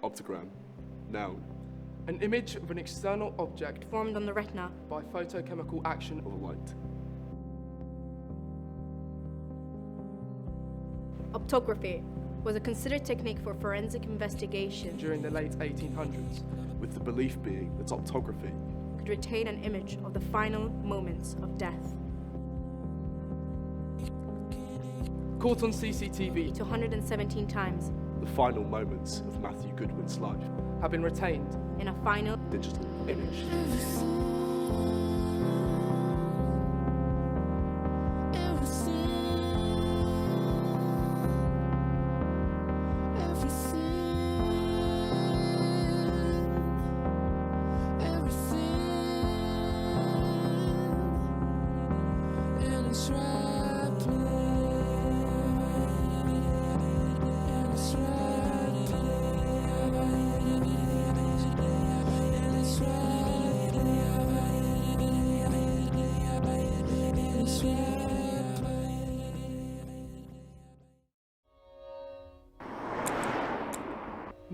OPTOGRAM. Noun. An image of an external object formed on the retina by photochemical action Of a light. Optography was a considered technique for forensic investigation. during the late 1800s. With the belief being that optography Could retain an image of the final moments of death. Caught on CCTV To 117 times the final moments of Matthew Goodwin's life. have been retained in a final Digital image.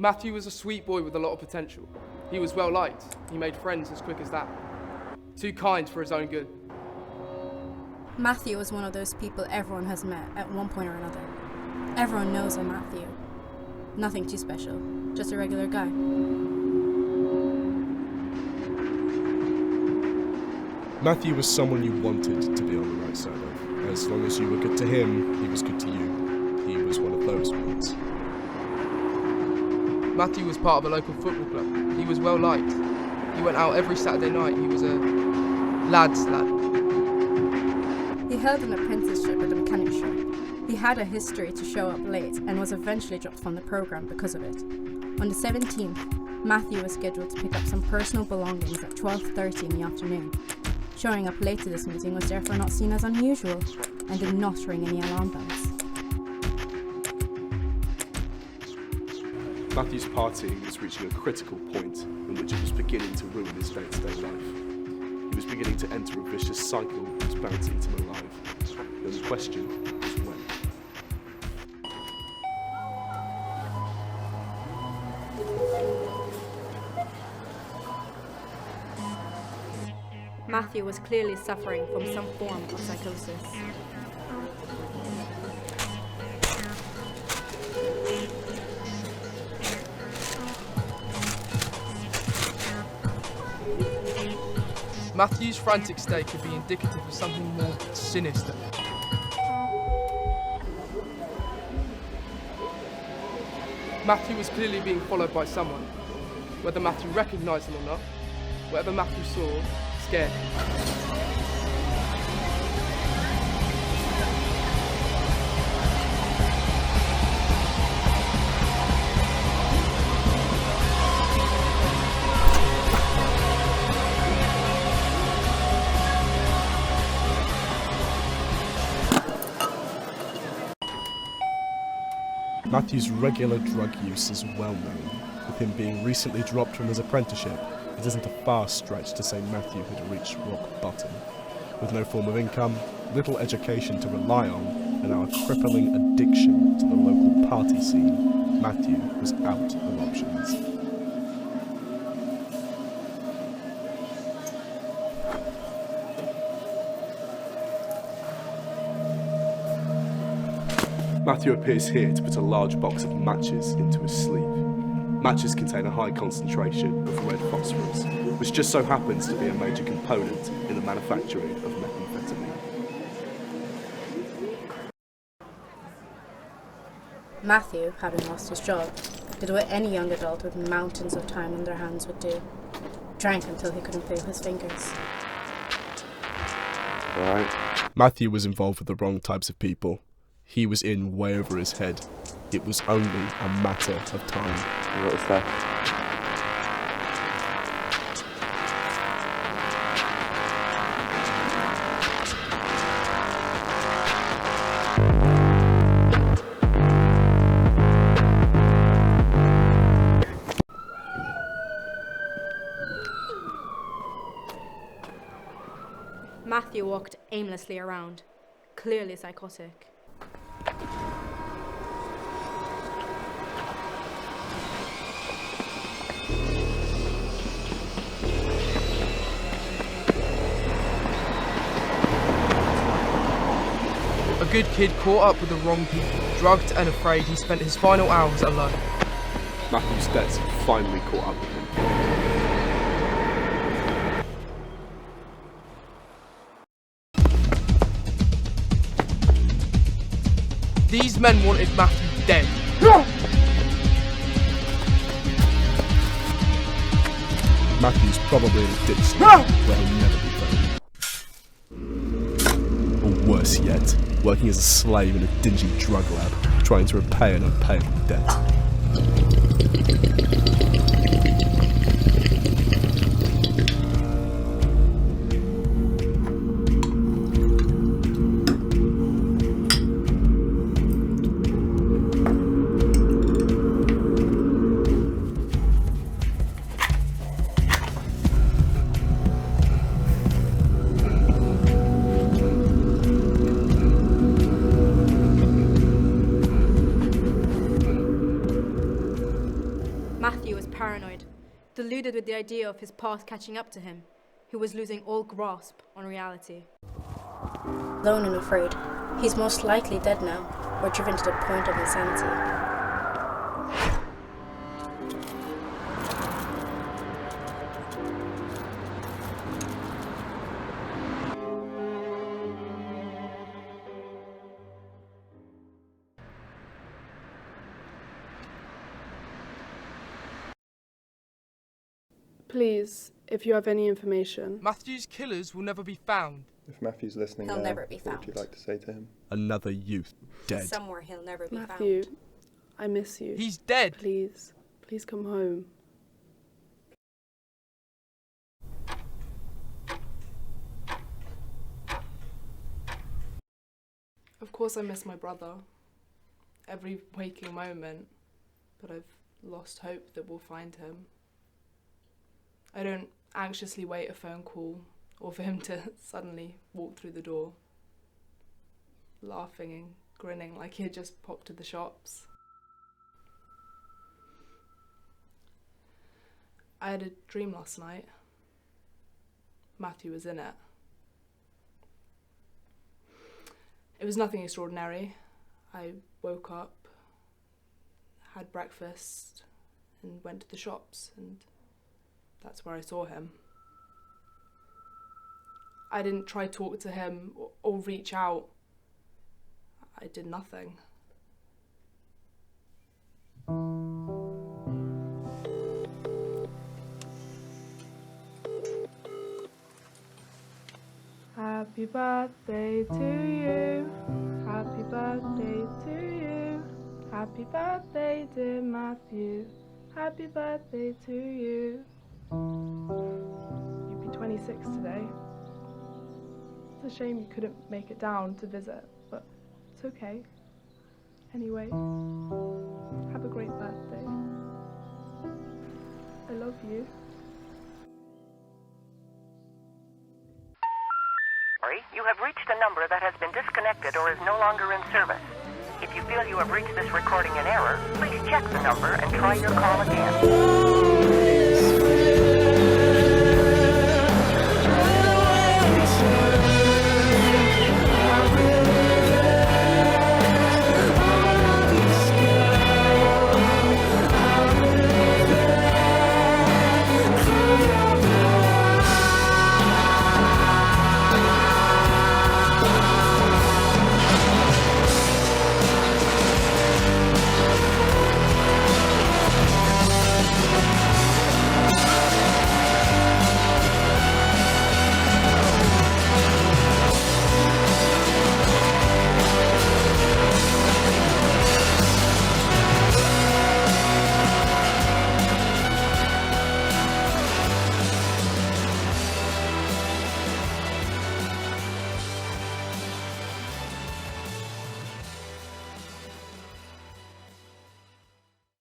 Matthew was a sweet boy with a lot of potential. He was well liked. He made friends as quick as that. Too kind for his own good. Matthew was one of those people everyone has met at one point or another. Everyone knows a Matthew. Nothing too special, just a regular guy. Matthew was someone you wanted to be on the right side of. As long as you were good to him, he was good to you. He was one of those ones. Matthew was part of a local football club. He was well liked. He went out every Saturday night. He was a lad's lad. He held an apprenticeship at the mechanic shop. He had a history to show up late and was eventually dropped from the programme because of it. On the 17th, Matthew was scheduled to pick up some personal belongings at 12:30 in the afternoon. Showing up late to this meeting was therefore not seen as unusual and did not ring any alarm bells. Matthew's partying was reaching a critical point in which it was beginning to ruin his day-to-day life. He was beginning to enter a vicious cycle that was bound to eat him alive. And the question was when. Matthew was clearly suffering from some form of psychosis. Matthew's frantic state could be indicative of something more sinister. Matthew was clearly being followed by someone. Whether Matthew recognised him or not, whatever Matthew saw scared him. Matthew's regular drug use is well known. With him being recently dropped from his apprenticeship, it isn't a far stretch to say Matthew had reached rock bottom. With no form of income, little education to rely on, and now a crippling addiction to the local party scene, Matthew was out of options. Matthew appears here to put a large box of matches into his sleeve. Matches contain a high concentration of red phosphorus, which just so happens to be a major component in the manufacturing of methamphetamine. Matthew, having lost his job, did what any young adult with mountains of time on their hands would do. Drank until he couldn't feel his fingers. Right. Matthew was involved with the wrong types of people. He was in way over his head. It was only a matter of time. What was that? Matthew walked aimlessly around, clearly psychotic. good kid caught up with the wrong people. Drugged and afraid, he spent his final hours alone. Matthew's debts had finally caught up with him. These men wanted Matthew dead. Matthew's probably in a ditch somewhere where he'll never be found. Or worse yet, working as a slave in a dingy drug lab, trying to repay an unpayable debt. Matthew was paranoid, deluded with the idea of his past catching up to him. He was losing all grasp on reality. Alone and afraid, he's most likely dead now, or driven to the point of insanity. Please, if you have any information. Matthew's killers will never be found. If Matthew's listening He'll now, never be what would you found. like to say to him? Another youth dead. Somewhere he'll never be Matthew, found. I miss you. He's dead. Please come home. Of course I miss my brother. Every waking moment. But I've lost hope that we'll find him. I don't anxiously wait a phone call or for him to suddenly walk through the door, laughing and grinning like he had just popped to the shops. I had a dream last night. Matthew was in it. It was nothing extraordinary. I woke up, had breakfast, and went to the shops, and that's where I saw him. I didn't try to talk to him or reach out. I did nothing. Happy birthday to you. Happy birthday to you. Happy birthday, dear Matthew. Happy birthday to you. You'd be 26 today. It's a shame you couldn't make it down to visit, but it's okay. Anyway, have a great birthday. I love you. You have reached a number that has been disconnected or is no longer in service. If you feel you have reached this recording in error, please check the number and try your call again.